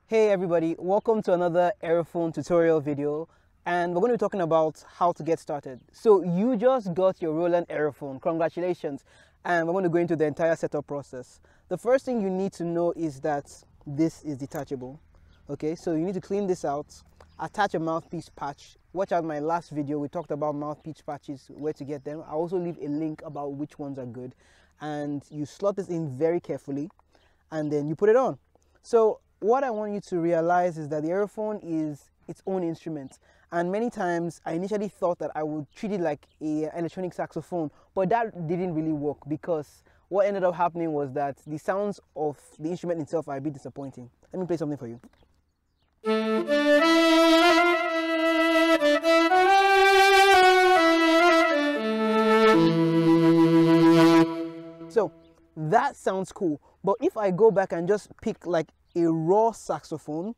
Hey everybody, welcome to another Aerophone tutorial video, and we're going to be talking about how to get started. So you just got your Roland Aerophone, congratulations, and we're going to go into the entire setup process. The first thing you need to know is that this is detachable. Okay, so you need to clean this out, attach a mouthpiece patch. Watch out my last video, we talked about mouthpiece patches, where to get them. I also leave a link about which ones are good, and you slot this in very carefully and then you put it on. So what I want you to realize is that the Aerophone is its own instrument, and many times I initially thought that I would treat it like an electronic saxophone, but that didn't really work because what ended up happening was that the sounds of the instrument itself are a bit disappointing. Let me play something for you. So that sounds cool, but if I go back and just pick like a raw saxophone,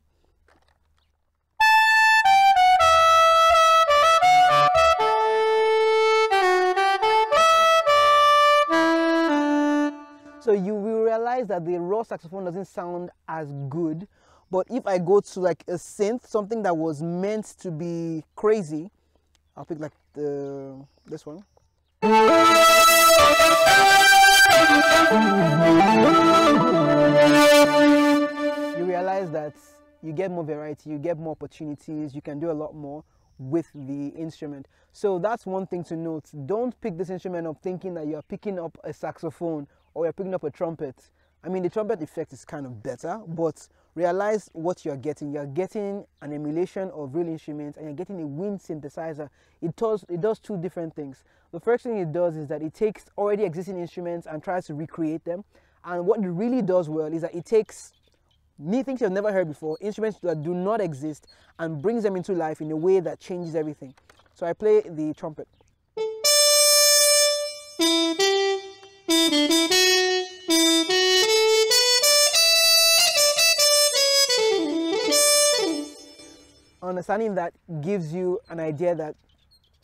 so you will realize that the raw saxophone doesn't sound as good. But if I go to like a synth, something that was meant to be crazy, I'll pick like this one. You realize that you get more variety, you get more opportunities, you can do a lot more with the instrument. So that's one thing to note. Don't pick this instrument up thinking that you're picking up a saxophone or you're picking up a trumpet. I mean, the trumpet effect is kind of better, but realize what you're getting. You're getting an emulation of real instruments and you're getting a wind synthesizer. It does two different things. The first thing it does is that it takes already existing instruments and tries to recreate them. And what it really does well is that it takes things you've never heard before, instruments that do not exist, and brings them into life in a way that changes everything. So I play the trumpet. Understanding that gives you an idea that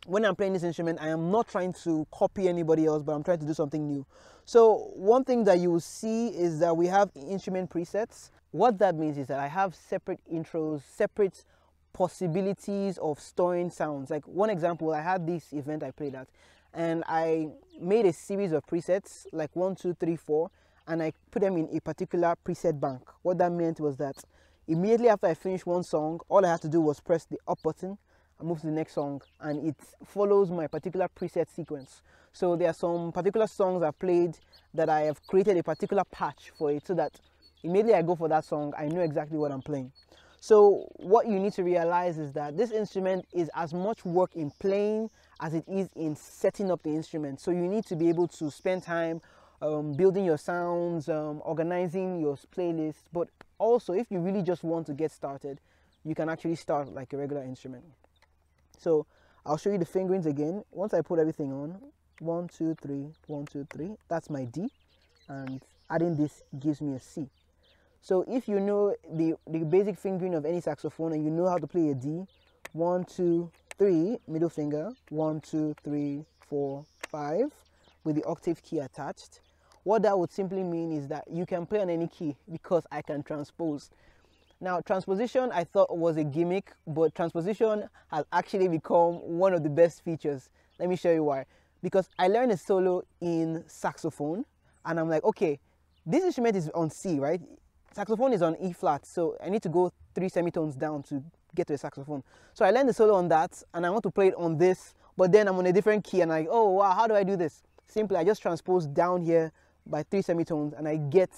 when I'm playing this instrument, I am not trying to copy anybody else, but I'm trying to do something new. So one thing that you will see is that we have instrument presets. What that means is that I have separate intros, separate possibilities of storing sounds. Like one example, I had this event I played at, and I made a series of presets, like 1, 2, 3, 4, and I put them in a particular preset bank. What that meant was that immediately after I finished one song, all I had to do was press the up button and move to the next song, and it follows my particular preset sequence. So there are some particular songs I've played that I have created a particular patch for it, so that immediately I go for that song, I know exactly what I'm playing. So what you need to realize is that this instrument is as much work in playing as it is in setting up the instrument. So you need to be able to spend time building your sounds, organizing your playlist, but also if you really just want to get started, you can actually start like a regular instrument. So I'll show you the fingerings again. Once I put everything on, 1, 2, 3, 1, 2, 3, that's my D, and adding this gives me a C. So if you know the basic fingering of any saxophone and you know how to play a D, 1, 2, 3, middle finger, 1, 2, 3, 4, 5, with the octave key attached, what that would simply mean is that you can play on any key because I can transpose. Now, transposition I thought was a gimmick, but transposition has actually become one of the best features. Let me show you why. Because I learned a solo in saxophone, and I'm like, okay, this instrument is on C, right? Saxophone is on E flat, so I need to go 3 semitones down to get to a saxophone. So I learned the solo on that, and I want to play it on this, but then I'm on a different key, and I'm like, oh wow, how do I do this? Simply, I just transpose down here by 3 semitones, and I get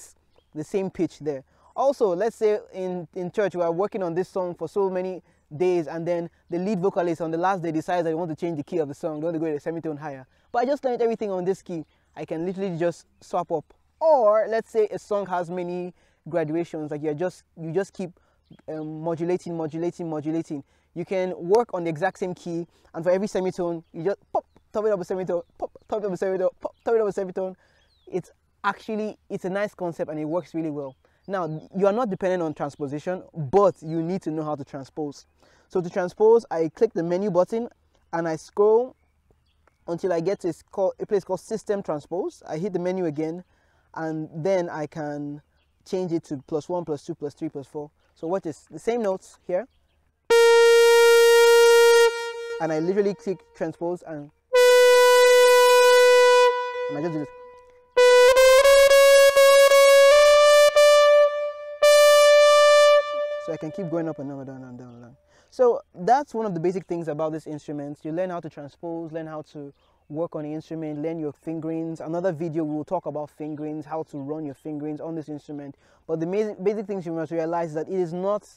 the same pitch there. Also, let's say in church we are working on this song for so many days, and then the lead vocalist on the last day decides that they want to change the key of the song, they want to go a semitone higher. But I just learned everything on this key. I can literally just swap up. Or let's say a song has many graduations, like you just keep modulating. You can work on the exact same key, and for every semitone, you just pop, top it up a semitone, pop, top it up a semitone, pop, top it up a semitone. It's a nice concept and it works really well. Now, you are not dependent on transposition, but you need to know how to transpose. So to transpose, I click the menu button and I scroll until I get to a place called System Transpose. I hit the menu again, and then I can change it to +1, +2, +3, +4. So watch this, the same notes here, and I literally click transpose, and I just do this. So I can keep going up and down and down and down and down. So that's one of the basic things about this instrument. You learn how to transpose, learn how to work on the instrument, learn your fingerings. Another video we will talk about fingerings, how to run your fingerings on this instrument. But the basic things you must realize is that it is not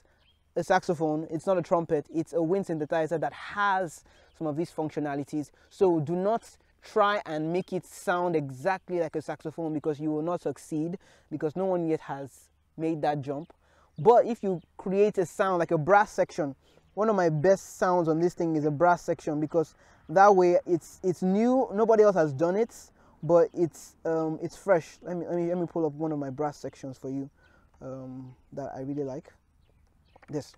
a saxophone, it's not a trumpet, it's a wind synthesizer that has some of these functionalities. So do not try and make it sound exactly like a saxophone, because you will not succeed, because no one yet has made that jump. But if you create a sound like a brass section, one of my best sounds on this thing is a brass section, because that way it's new, nobody else has done it, but it's fresh. Let me pull up one of my brass sections for you that I really like. This.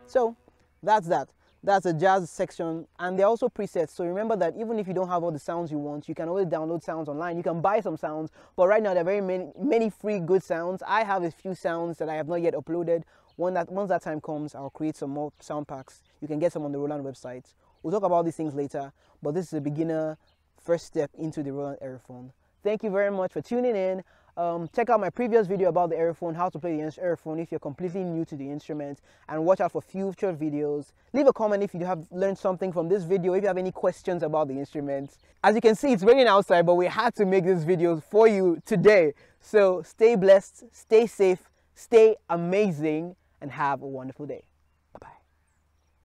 So that's that. That's a jazz section, and they're also presets. So remember that even if you don't have all the sounds you want, you can always download sounds online. You can buy some sounds, but right now there are very many free good sounds. I have a few sounds that I have not yet uploaded. Once that time comes, I'll create some more sound packs. You can get some on the Roland website. We'll talk about these things later, but this is a beginner first step into the Roland Aerophone. Thank you very much for tuning in. Check out my previous video about the Aerophone, how to play the Aerophone if you're completely new to the instrument, and watch out for future videos. Leave a comment if you have learned something from this video, if you have any questions about the instrument. As you can see, it's raining outside, but we had to make this video for you today. So stay blessed, stay safe, stay amazing, and have a wonderful day.